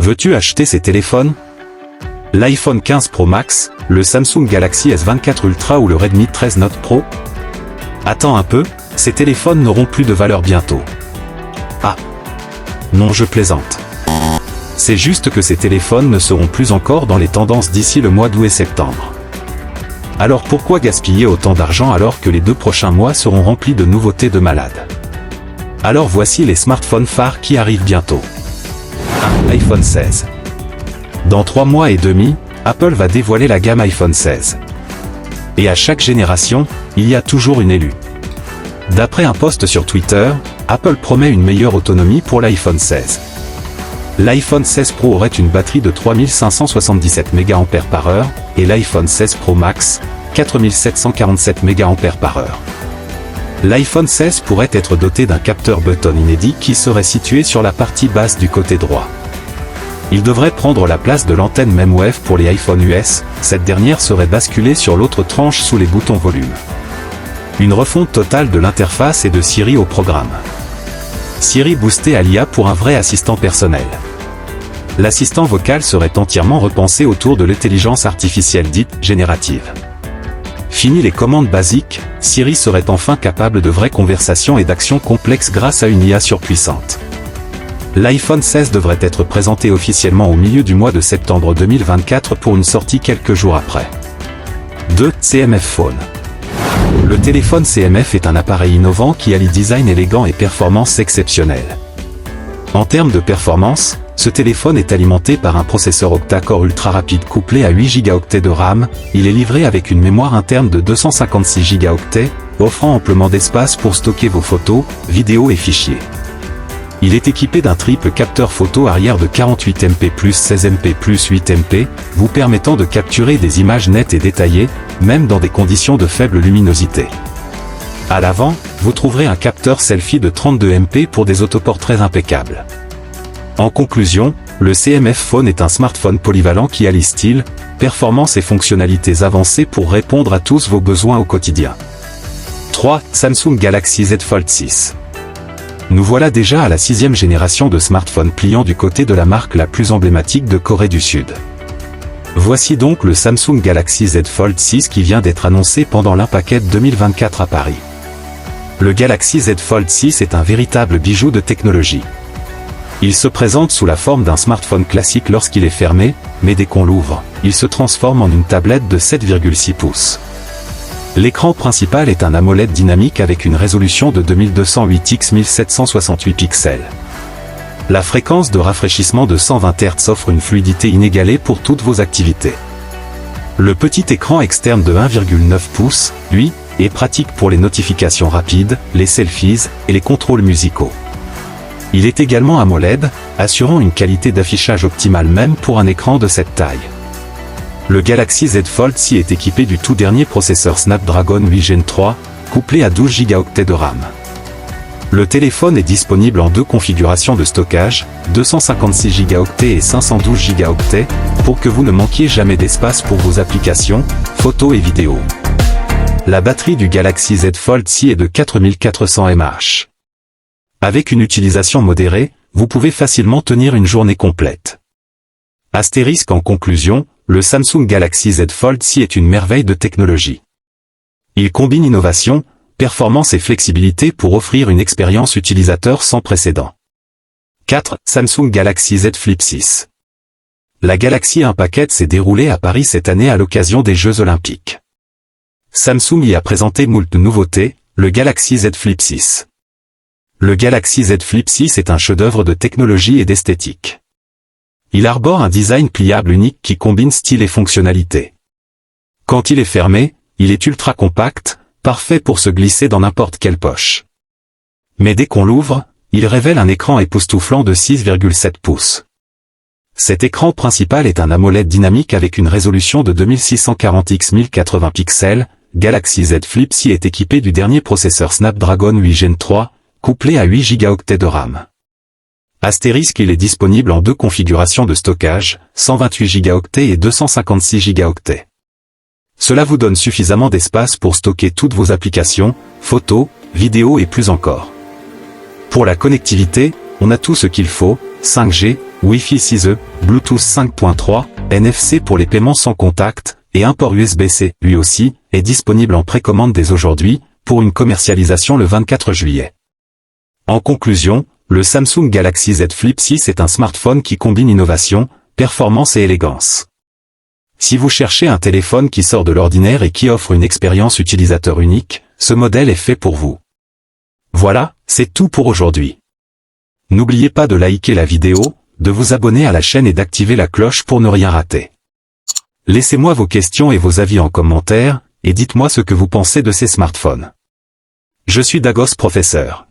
Veux-tu acheter ces téléphones? L'iPhone 15 Pro Max, le Samsung Galaxy S24 Ultra ou le Redmi 13 Note Pro? Attends un peu, ces téléphones n'auront plus de valeur bientôt. Ah! Non, je plaisante. C'est juste que ces téléphones ne seront plus encore dans les tendances d'ici le mois d'août et septembre. Alors pourquoi gaspiller autant d'argent alors que les 2 prochains mois seront remplis de nouveautés de malades? Alors voici les smartphones phares qui arrivent bientôt. 1. iPhone 16. Dans 3 mois et demi, Apple va dévoiler la gamme iPhone 16. Et à chaque génération, il y a toujours une élue. D'après un post sur Twitter, Apple promet une meilleure autonomie pour l'iPhone 16. L'iPhone 16 Pro aurait une batterie de 3577 mAh, et l'iPhone 16 Pro Max, 4747 mAh. L'iPhone 16 pourrait être doté d'un capteur button inédit qui serait situé sur la partie basse du côté droit. Il devrait prendre la place de l'antenne MemWave pour les iPhone US, cette dernière serait basculée sur l'autre tranche sous les boutons volume. Une refonte totale de l'interface et de Siri au programme. Siri boosté à l'IA pour un vrai assistant personnel. L'assistant vocal serait entièrement repensé autour de l'intelligence artificielle dite générative. Fini les commandes basiques, Siri serait enfin capable de vraies conversations et d'actions complexes grâce à une IA surpuissante. L'iPhone 16 devrait être présenté officiellement au milieu du mois de septembre 2024 pour une sortie quelques jours après. 2. CMF Phone. Le téléphone CMF est un appareil innovant qui allie design élégant et performance exceptionnelle. En termes de performance, ce téléphone est alimenté par un processeur octa-core ultra rapide couplé à 8 Go de RAM, il est livré avec une mémoire interne de 256 Go, offrant amplement d'espace pour stocker vos photos, vidéos et fichiers. Il est équipé d'un triple capteur photo arrière de 48 MP plus 16 MP plus 8 MP, vous permettant de capturer des images nettes et détaillées, même dans des conditions de faible luminosité. À l'avant, vous trouverez un capteur selfie de 32 MP pour des autoportraits impeccables. En conclusion, le CMF Phone est un smartphone polyvalent qui allie style, performance et fonctionnalités avancées pour répondre à tous vos besoins au quotidien. 3. Samsung Galaxy Z Fold 6. Nous voilà déjà à la 6e génération de smartphones pliants du côté de la marque la plus emblématique de Corée du Sud. Voici donc le Samsung Galaxy Z Fold 6 qui vient d'être annoncé pendant l'Unpacked 2024 à Paris. Le Galaxy Z Fold 6 est un véritable bijou de technologie. Il se présente sous la forme d'un smartphone classique lorsqu'il est fermé, mais dès qu'on l'ouvre, il se transforme en une tablette de 7,6 pouces. L'écran principal est un AMOLED dynamique avec une résolution de 2208 x 1768 pixels. La fréquence de rafraîchissement de 120 Hz offre une fluidité inégalée pour toutes vos activités. Le petit écran externe de 1,9 pouces, lui, est pratique pour les notifications rapides, les selfies et les contrôles musicaux. Il est également AMOLED, assurant une qualité d'affichage optimale même pour un écran de cette taille. Le Galaxy Z Fold 6 est équipé du tout dernier processeur Snapdragon 8 Gen 3, couplé à 12 Go de RAM. Le téléphone est disponible en 2 configurations de stockage, 256 Go et 512 Go, pour que vous ne manquiez jamais d'espace pour vos applications, photos et vidéos. La batterie du Galaxy Z Fold 6 est de 4400 mAh. Avec une utilisation modérée, vous pouvez facilement tenir une journée complète. Astérisque en conclusion, le Samsung Galaxy Z Fold 6 est une merveille de technologie. Il combine innovation, performance et flexibilité pour offrir une expérience utilisateur sans précédent. 4. Samsung Galaxy Z Flip 6. La Galaxy Unpacked s'est déroulée à Paris cette année à l'occasion des Jeux Olympiques. Samsung y a présenté moult nouveautés, le Galaxy Z Flip 6. Le Galaxy Z Flip 6 est un chef-d'œuvre de technologie et d'esthétique. Il arbore un design pliable unique qui combine style et fonctionnalité. Quand il est fermé, il est ultra compact, parfait pour se glisser dans n'importe quelle poche. Mais dès qu'on l'ouvre, il révèle un écran époustouflant de 6,7 pouces. Cet écran principal est un AMOLED dynamique avec une résolution de 2640 x 1080 pixels. Galaxy Z Flip 6 est équipé du dernier processeur Snapdragon 8 Gen 3, couplé à 8 Go de RAM. Astérisque, il est disponible en 2 configurations de stockage, 128 Go et 256 Go. Cela vous donne suffisamment d'espace pour stocker toutes vos applications, photos, vidéos et plus encore. Pour la connectivité, on a tout ce qu'il faut, 5G, Wi-Fi 6E, Bluetooth 5.3, NFC pour les paiements sans contact, et un port USB-C, lui aussi, est disponible en précommande dès aujourd'hui, pour une commercialisation le 24 juillet. En conclusion, le Samsung Galaxy Z Flip 6 est un smartphone qui combine innovation, performance et élégance. Si vous cherchez un téléphone qui sort de l'ordinaire et qui offre une expérience utilisateur unique, ce modèle est fait pour vous. Voilà, c'est tout pour aujourd'hui. N'oubliez pas de liker la vidéo, de vous abonner à la chaîne et d'activer la cloche pour ne rien rater. Laissez-moi vos questions et vos avis en commentaire, et dites-moi ce que vous pensez de ces smartphones. Je suis Dagos Professeur.